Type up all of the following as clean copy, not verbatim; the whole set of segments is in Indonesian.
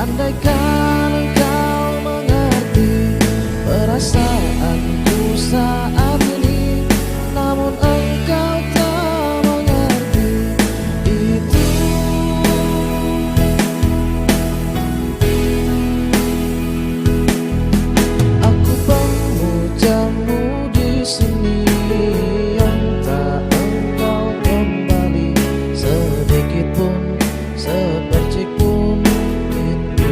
Andaikan engkau mengerti perasaanku saat ini, namun engkau tak mengerti itu. Aku pemujamu di sini yang tak engkau kembali sedikit pun, sepercik pun itu.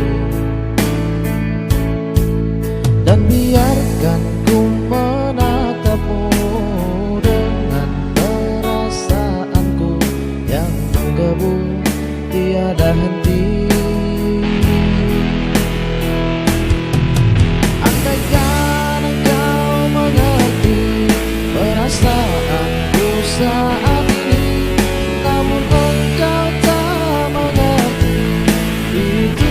Dan biarkan ku menatapmu dengan perasaanku yang menggebu tiada henti. Andaikan engkau mengerti perasaanku saat ini, namun engkau tak mengerti itu.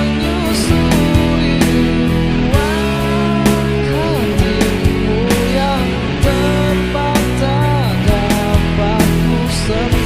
Menyusuri ruang hatimu yang tepat tak dapat ku sentuh.